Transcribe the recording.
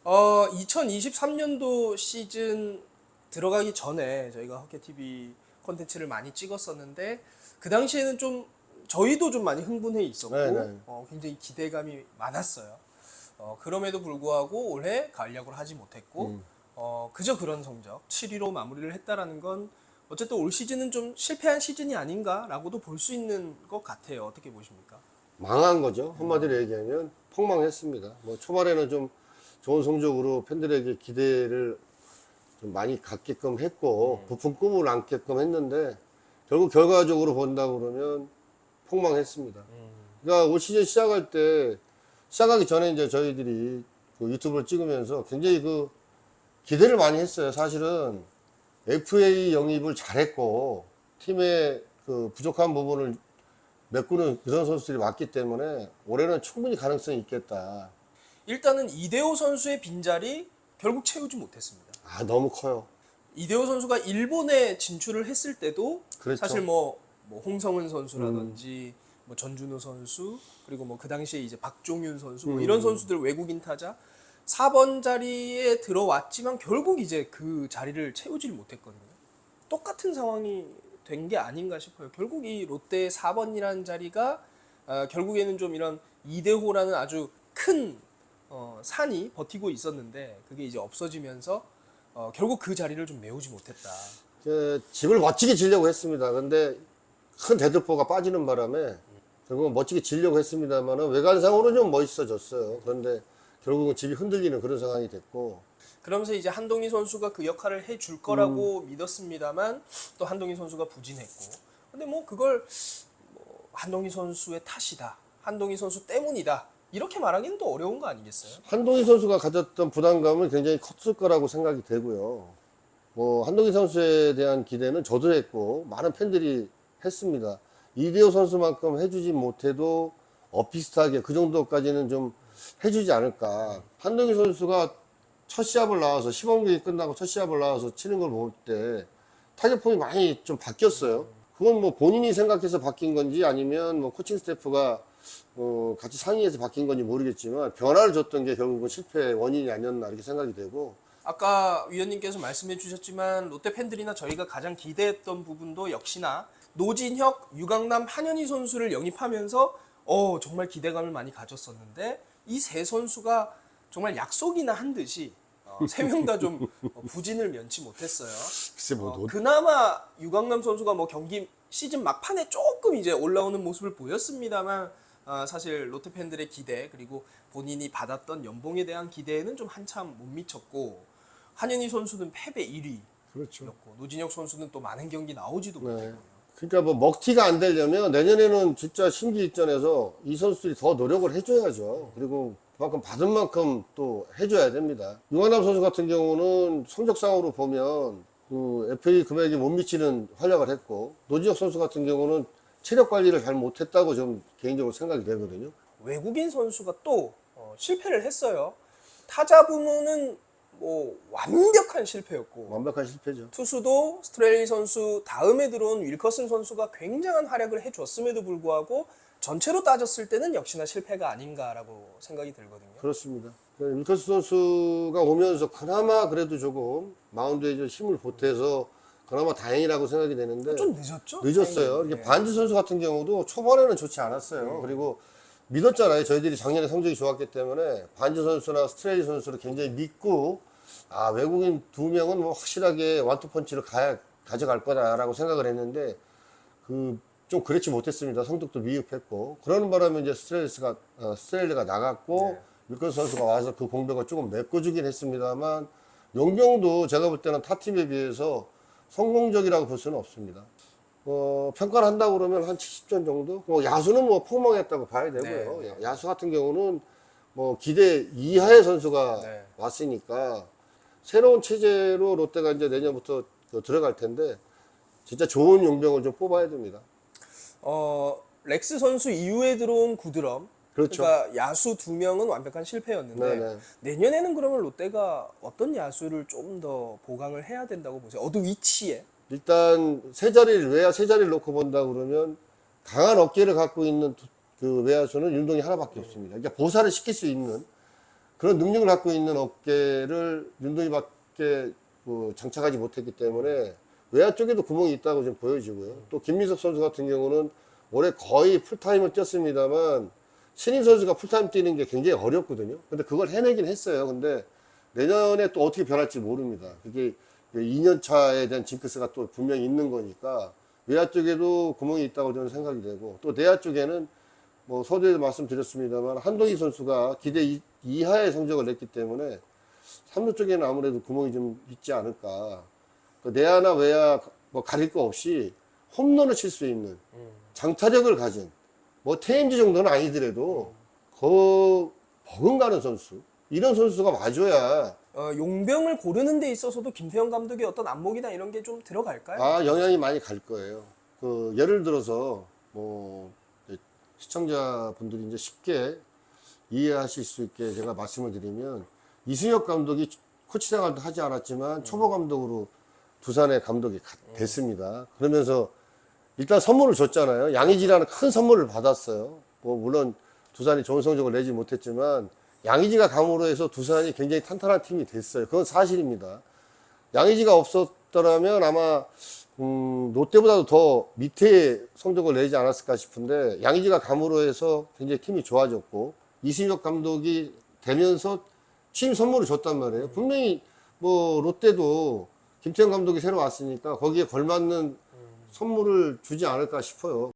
2023년도 시즌 들어가기 전에 저희가 헛개TV 콘텐츠를 많이 찍었었는데 그 당시에는 좀 저희도 좀 많이 흥분해 있었고 네네. 굉장히 기대감이 많았어요. 그럼에도 불구하고 올해 가을 야구를 하지 못했고 그저 그런 성적 7위로 마무리를 했다라는 건 어쨌든 올 시즌은 좀 실패한 시즌이 아닌가라고도 볼 수 있는 것 같아요. 어떻게 보십니까? 망한 거죠. 한마디로 얘기하면 폭망했습니다. 뭐 초반에는 좀 좋은 성적으로 팬들에게 기대를 좀 많이 갖게끔 했고 부푼 꿈을 안게끔 했는데 결국 결과적으로 본다 그러면 폭망했습니다. 그러니까 올 시즌 시작하기 전에 이제 저희들이 그 유튜브를 찍으면서 굉장히 그 기대를 많이 했어요. 사실은 FA 영입을 잘했고 팀의 그 부족한 부분을 메꾸는 그런 선수들이 많기 때문에 올해는 충분히 가능성이 있겠다. 일단은 이대호 선수의 빈자리 결국 채우지 못했습니다. 아, 너무 커요. 이대호 선수가 일본에 진출을 했을 때도 그렇죠. 사실 뭐 홍성은 선수라든지 뭐 전준우 선수 그리고 뭐 그 당시에 이제 박종윤 선수 뭐 이런 선수들 외국인 타자 4번 자리에 들어왔지만 결국 이제 그 자리를 채우질 못했거든요. 똑같은 상황이 된 게 아닌가 싶어요. 결국 이 롯데의 4번이라는 자리가 결국에는 좀 이런 이대호라는 아주 큰 산이 버티고 있었는데 그게 이제 없어지면서 결국 그 자리를 좀 메우지 못했다. 집을 멋지게 지려고 했습니다. 근데 큰 대들보가 빠지는 바람에 결국은 멋지게 지려고 했습니다만 외관상으로 좀 멋있어졌어요. 그런데 결국은 집이 흔들리는 그런 상황이 됐고 그러면서 이제 한동희 선수가 그 역할을 해줄 거라고 믿었습니다만 또 한동희 선수가 부진했고 근데 뭐 그걸 뭐 한동희 선수의 탓이다. 한동희 선수 때문이다. 이렇게 말하기는 또 어려운 거 아니겠어요? 한동희 선수가 가졌던 부담감은 굉장히 컸을 거라고 생각이 되고요. 뭐 한동희 선수에 대한 기대는 저도 했고 많은 팬들이 했습니다. 이대호 선수만큼 해주지 못해도 비슷하게 그 정도까지는 좀 해주지 않을까. 한동희 선수가 첫 시합을 나와서 시범 경기 끝나고 첫 시합을 나와서 치는 걸 볼 때 타격폼이 많이 좀 바뀌었어요. 그건 뭐 본인이 생각해서 바뀐 건지 아니면 뭐 코칭 스태프가 같이 상의해서 바뀐 건지 모르겠지만 변화를 줬던 게 결국은 실패의 원인이 아니었나 이렇게 생각이 되고 아까 위원님께서 말씀해 주셨지만 롯데 팬들이나 저희가 가장 기대했던 부분도 역시나 노진혁, 유강남, 한현희 선수를 영입하면서 정말 기대감을 많이 가졌었는데 이 세 선수가 정말 약속이나 한 듯이 세 명 다 좀 부진을 면치 못했어요. 글쎄 뭐 그나마 유강남 선수가 뭐 경기 시즌 막판에 조금 이제 올라오는 모습을 보였습니다만 사실 롯데 팬들의 기대 그리고 본인이 받았던 연봉에 대한 기대에는 좀 한참 못 미쳤고 한현희 선수는 패배 1위였고 그렇죠. 노진혁 선수는 또 많은 경기 나오지도 못했고요. 그러니까 뭐 먹튀가 안 되려면 내년에는 진짜 심기일전에서 이 선수들이 더 노력을 해줘야죠. 그리고 그만큼 받은 만큼 또 해줘야 됩니다. 유한남 선수 같은 경우는 성적상으로 보면 그 FA 금액이 못 미치는 활약을 했고 노진혁 선수 같은 경우는 체력 관리를 잘 못했다고 좀 개인적으로 생각이 되거든요. 외국인 선수가 또 실패를 했어요. 타자 부문은 뭐 완벽한 실패였고 완벽한 실패죠. 투수도 스트레일리 선수 다음에 들어온 윌커슨 선수가 굉장한 활약을 해줬음에도 불구하고 전체로 따졌을 때는 역시나 실패가 아닌가라고 생각이 들거든요. 그렇습니다. 윌커스 선수가 오면서 그나마 그래도 조금 마운드에 좀 힘을 보태서 그나마 다행이라고 생각이 되는데 좀 늦었죠? 늦었어요. 이게 반지 선수 같은 경우도 초반에는 좋지 않았어요. 그리고 믿었잖아요. 저희들이 작년에 성적이 좋았기 때문에 반지 선수나 스트레일리 선수를 굉장히 믿고 외국인 두 명은 뭐 확실하게 완투펀치를 가져갈 거다라고 생각을 했는데 좀 그렇지 못했습니다. 성적도 미흡했고 그러는 바람에 이제 스트레일리가 나갔고 윌커스 선수가 와서 그 공백을 조금 메꿔주긴 했습니다만 용병도 제가 볼 때는 타 팀에 비해서 성공적이라고 볼 수는 없습니다. 평가를 한다고 그러면 한 70점 정도? 야수는 뭐 폭망했다고 봐야 되고요. 네. 야수 같은 경우는 뭐 기대 이하의 선수가 네. 왔으니까 새로운 체제로 롯데가 이제 내년부터 들어갈 텐데 진짜 좋은 용병을 좀 뽑아야 됩니다. 렉스 선수 이후에 들어온 구드럼 그렇죠. 그러니까 야수 2명은 완벽한 실패였는데 네네. 내년에는 그러면 롯데가 어떤 야수를 좀 더 보강을 해야 된다고 보세요? 어느 위치에? 일단 외야 세 자리를 놓고 본다 그러면 강한 어깨를 갖고 있는 그 외야수는 윤동이 하나밖에 없습니다. 그러니까 보살을 시킬 수 있는 그런 능력을 갖고 있는 업계를 윤동희밖에 장착하지 못했기 때문에 외야 쪽에도 구멍이 있다고 좀 보여지고요. 또 김민석 선수 같은 경우는 올해 거의 풀타임을 뛰었습니다만 신인 선수가 풀타임 뛰는 게 굉장히 어렵거든요. 근데 그걸 해내긴 했어요. 근데 내년에 또 어떻게 변할지 모릅니다. 그게 2년 차에 대한 징크스가 또 분명히 있는 거니까 외야 쪽에도 구멍이 있다고 저는 생각이 되고 또 내야 쪽에는 뭐 서두에도 말씀드렸습니다만 한동희 선수가 기대 이하의 성적을 냈기 때문에 3루 쪽에는 아무래도 구멍이 좀 있지 않을까. 내야나 외야 뭐 가릴 거 없이 홈런을 칠 수 있는 장타력을 가진 뭐 테임즈 정도는 아니더라도 버금가는 선수 이런 선수가 와줘야 용병을 고르는 데 있어서도 김태형 감독의 어떤 안목이나 이런 게 좀 들어갈까요? 영향이 많이 갈 거예요. 예를 들어서 뭐 시청자분들이 이제 쉽게 이해하실 수 있게 제가 말씀을 드리면 이승엽 감독이 코치 생활도 하지 않았지만 초보 감독으로 두산의 감독이 됐습니다. 그러면서 일단 선물을 줬잖아요. 양의지라는 큰 선물을 받았어요. 뭐 물론 두산이 좋은 성적을 내지 못했지만 양의지가 감으로 해서 두산이 굉장히 탄탄한 팀이 됐어요. 그건 사실입니다. 양의지가 없었더라면 아마 롯데보다도 더 밑에 성적을 내지 않았을까 싶은데 양의지가 감으로 해서 굉장히 팀이 좋아졌고 이승엽 감독이 되면서 취임 선물을 줬단 말이에요. 분명히 뭐 롯데도 김태형 감독이 새로 왔으니까 거기에 걸맞는 선물을 주지 않을까 싶어요.